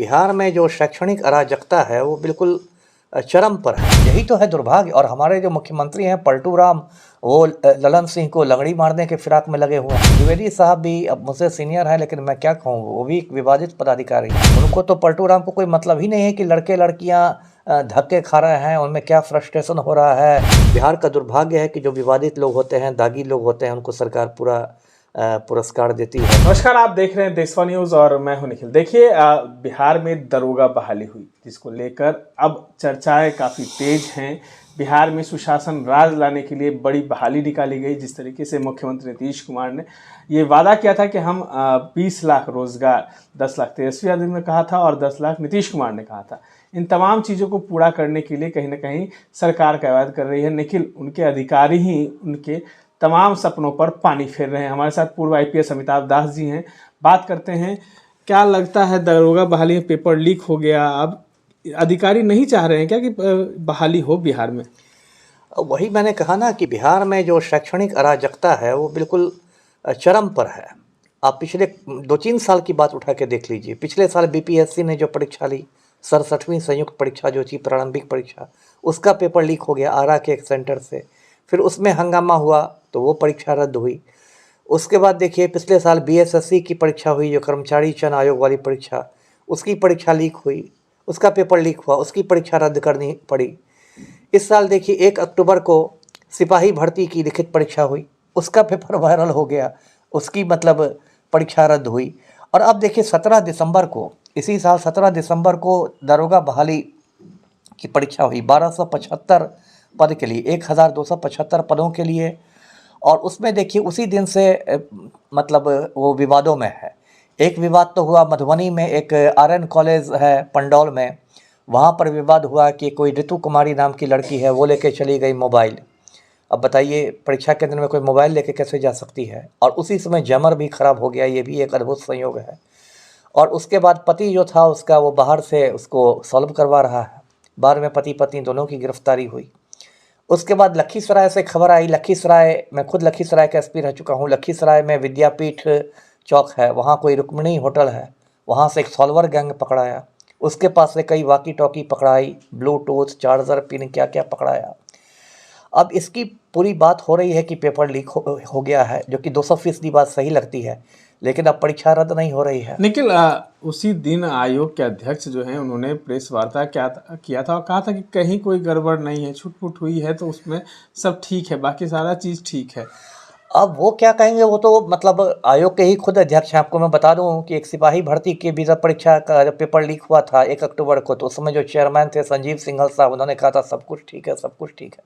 बिहार में जो शैक्षणिक अराजकता है वो बिल्कुल चरम पर है। यही तो है दुर्भाग्य। और हमारे जो मुख्यमंत्री हैं पलटू राम, वो ललन सिंह को लंगड़ी मारने के फिराक में लगे हुए हैं। द्विवेदी साहब भी अब मुझसे सीनियर हैं, लेकिन मैं क्या कहूँ, वो भी एक विवादित पदाधिकारी हैं। उनको तो पलटू राम को कोई मतलब ही नहीं है कि लड़के लड़कियाँ धक्के खा रहे हैं, उनमें क्या फ्रस्ट्रेशन हो रहा है। बिहार का दुर्भाग्य है कि जो विवादित लोग होते हैं, दागी लोग होते हैं, उनको सरकार पूरा पुरस्कार देती है। नमस्कार, आप देख रहे हैं देशवा न्यूज और मैं हूं निखिल। देखिए, बिहार में दरोगा बहाली हुई, जिसको लेकर अब चर्चाएं काफ़ी तेज हैं। बिहार में सुशासन राज लाने के लिए बड़ी बहाली निकाली गई। जिस तरीके से मुख्यमंत्री नीतीश कुमार ने ये वादा किया था कि हम 20 लाख रोजगार, 10 लाख तेजस्वी यादव ने कहा था और 10 लाख नीतीश कुमार ने कहा था। इन तमाम चीज़ों को पूरा करने के लिए कहीं ना कहीं सरकार कवायद कर रही है। निखिल, उनके अधिकारी ही उनके तमाम सपनों पर पानी फेर रहे हैं। हमारे साथ पूर्व IPS अमिताभ दास जी हैं। बात करते हैं, क्या लगता है दरोगा बहाली में पेपर लीक हो गया, अब अधिकारी नहीं चाह रहे हैं क्या कि बहाली हो बिहार में? वही मैंने कहा ना कि बिहार में जो शैक्षणिक अराजकता है वो बिल्कुल चरम पर है। आप पिछले 2-3 साल की बात उठा के देख लीजिए। पिछले साल BPSC ने जो परीक्षा ली, 67वीं संयुक्त परीक्षा जो थी, प्रारंभिक परीक्षा, उसका पेपर लीक हो गया आरा के एक सेंटर से। फिर उसमें हंगामा हुआ तो वो परीक्षा रद्द हुई। उसके बाद देखिए, पिछले साल BSSC की परीक्षा हुई, जो कर्मचारी चयन आयोग वाली परीक्षा, उसकी परीक्षा लीक हुई, उसका पेपर लीक हुआ, उसकी परीक्षा रद्द करनी पड़ी। इस साल देखिए 1 अक्टूबर को सिपाही भर्ती की लिखित परीक्षा हुई, उसका पेपर वायरल हो गया, उसकी मतलब परीक्षा रद्द हुई। और अब देखिए 17 दिसंबर को, इसी साल 17 दिसंबर को दरोगा बहाली की परीक्षा हुई 1275 पद के लिए, 1275 पदों के लिए। और उसमें देखिए उसी दिन से मतलब वो विवादों में है। एक विवाद तो हुआ मधुबनी में, एक RN कॉलेज है पंडौल में, वहाँ पर विवाद हुआ कि कोई ऋतु कुमारी नाम की लड़की है, वो लेके चली गई मोबाइल। अब बताइए, परीक्षा केंद्र में कोई मोबाइल लेके कैसे जा सकती है? और उसी समय जमर भी खराब हो गया, ये भी एक अद्भुत संयोग है। और उसके बाद पति जो था उसका, वो बाहर से उसको सॉल्व करवा रहा है। बाद में पति पत्नी दोनों की गिरफ्तारी हुई। उसके बाद लखीसराय से खबर आई। लखीसराय, मैं खुद लखीसराय का SP रह चुका हूँ। लखीसराय में विद्यापीठ चौक है, वहाँ कोई रुक्मिणी होटल है, वहाँ से एक सॉल्वर गैंग पकड़ाया। उसके पास से कई वाकी टॉकी पकड़ाई, ब्लूटूथ, चार्जर, पिन, क्या क्या पकड़ाया। अब इसकी पूरी बात हो रही है कि पेपर लीक हो गया है, जो कि 200% बात सही लगती है, लेकिन अब परीक्षा रद्द नहीं हो रही है। निखिल, उसी दिन आयोग के अध्यक्ष जो हैं, उन्होंने प्रेस वार्ता किया था और कहा था कि कहीं कोई गड़बड़ नहीं है, छूट-फूट हुई है तो उसमें सब ठीक है, बाकी सारा चीज़ ठीक है। अब वो क्या कहेंगे, वो तो मतलब आयोग के ही खुद अध्यक्ष हैं। आपको मैं बता दूं कि एक सिपाही भर्ती की वीज़ा परीक्षा का जब पेपर लीक हुआ था 1 अक्टूबर को, तो उस समय जो चेयरमैन थे संजीव सिंघल साहब, उन्होंने कहा था सब कुछ ठीक है, सब कुछ ठीक है।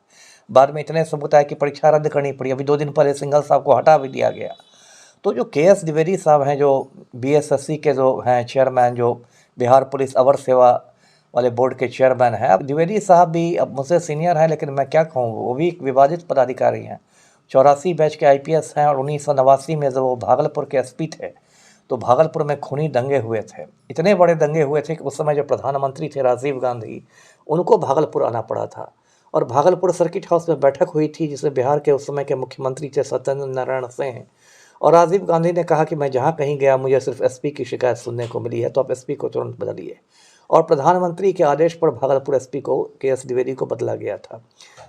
बाद में इतने सबूत आए कि परीक्षा रद्द करनी पड़ी। अभी 2 दिन पहले सिंघल साहब को हटा भी दिया गया। तो जो KS द्विवेदी साहब हैं, जो BSSC के जो हैं चेयरमैन, जो बिहार पुलिस अवर सेवा वाले बोर्ड के चेयरमैन हैं, अब द्विवेदी साहब भी अब मुझसे सीनियर हैं, लेकिन मैं क्या कहूँ, वो भी एक विवादित पदाधिकारी हैं। 84 बैच के IPS हैं और 1989 में जब वो भागलपुर के SP थे, तो भागलपुर में खूनी दंगे हुए थे। इतने बड़े दंगे हुए थे कि उस समय जो प्रधानमंत्री थे राजीव गांधी, उनको भागलपुर आना पड़ा था। और भागलपुर सर्किट हाउस में बैठक हुई थी, जिसमें बिहार के उस समय के मुख्यमंत्री थे सत्येंद्र नारायण सिंह। और राजीव गांधी ने कहा कि मैं जहाँ कहीं गया मुझे सिर्फ SP की शिकायत सुनने को मिली है, तो आप SP को तुरंत बदलिए। और प्रधानमंत्री के आदेश पर भागलपुर SP को, KS द्विवेदी को, बदला गया था।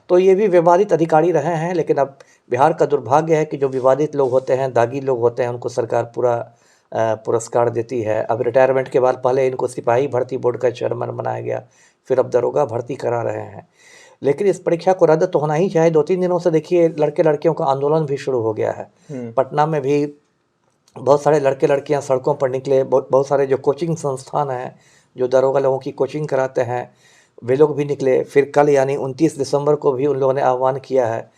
तो ये भी विवादित अधिकारी रहे हैं। लेकिन अब बिहार का दुर्भाग्य है कि जो विवादित लोग होते हैं, दागी लोग होते हैं, उनको सरकार पूरा पुरस्कार देती है। अब रिटायरमेंट के बाद पहले इनको सिपाही भर्ती बोर्ड का चेयरमैन बनाया गया, फिर अब दरोगा भर्ती करा रहे हैं। लेकिन इस परीक्षा को रद्द तो होना ही चाहिए। 2-3 दिनों से देखिए लड़के लड़कियों का आंदोलन भी शुरू हो गया है। पटना में भी बहुत सारे लड़के लड़कियां सड़कों पर निकले। बहुत सारे जो कोचिंग संस्थान हैं, जो दरोगा लोगों की कोचिंग कराते हैं, वे लोग भी निकले। फिर कल यानी 29 दिसंबर को भी उन लोगों ने आह्वान किया है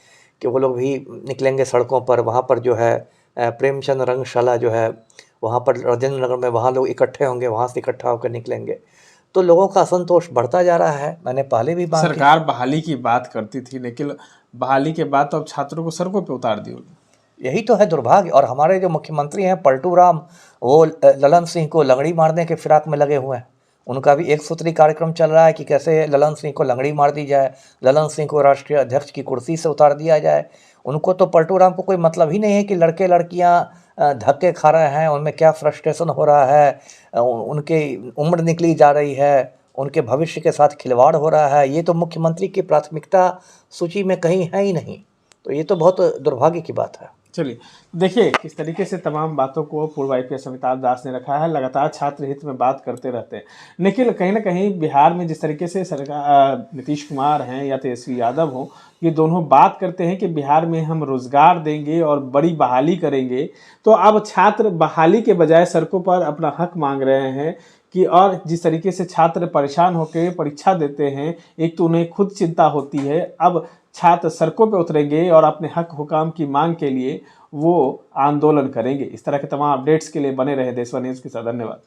कि वो लोग भी निकलेंगे सड़कों पर। वहाँ पर जो है प्रेमचंद रंगशाला जो है, वहाँ पर राजेंद्र नगर में, वहाँ लोग इकट्ठे होंगे, वहाँ से इकट्ठा होकर निकलेंगे। तो लोगों का असंतोष बढ़ता जा रहा है। मैंने पहले भी बात, सरकार बहाली की बात करती थी, लेकिन बहाली के बाद तो अब छात्रों को सड़कों पे उतार दी होगी। यही तो है दुर्भाग्य। और हमारे जो मुख्यमंत्री हैं पलटू राम, वो ललन सिंह को लंगड़ी मारने के फिराक में लगे हुए हैं। उनका भी एक सूत्री कार्यक्रम चल रहा है कि कैसे ललन सिंह को लंगड़ी मार दी जाए, ललन सिंह को राष्ट्रीय अध्यक्ष की कुर्सी से उतार दिया जाए। उनको तो पलटू राम को कोई मतलब ही नहीं है कि लड़के लड़कियां धक्के खा रहे हैं, उनमें क्या फ्रस्ट्रेशन हो रहा है, उनकी उम्र निकली जा रही है, उनके भविष्य के साथ खिलवाड़ हो रहा है, ये तो मुख्यमंत्री की प्राथमिकता सूची में कहीं है ही नहीं। तो ये तो बहुत दुर्भाग्य की बात है। चलिए देखिए किस तरीके से तमाम बातों को पूर्व IPS अमिताभ दास ने रखा है। लगातार छात्र हित में बात करते रहते हैं, लेकिन कहीं ना कहीं बिहार में जिस तरीके से सरकार नीतीश कुमार हैं या तेजस्वी यादव हो, ये दोनों बात करते हैं कि बिहार में हम रोजगार देंगे और बड़ी बहाली करेंगे, तो अब छात्र बहाली के बजाय सड़कों पर अपना हक मांग रहे हैं कि, और जिस तरीके से छात्र परेशान होकर परीक्षा देते हैं, एक तो उन्हें खुद चिंता होती है, अब छात्र सड़कों पर उतरेंगे और अपने हक हुकाम की मांग के लिए वो आंदोलन करेंगे। इस तरह के तमाम अपडेट्स के लिए बने रहे देशवा न्यूज़ के साथ। धन्यवाद।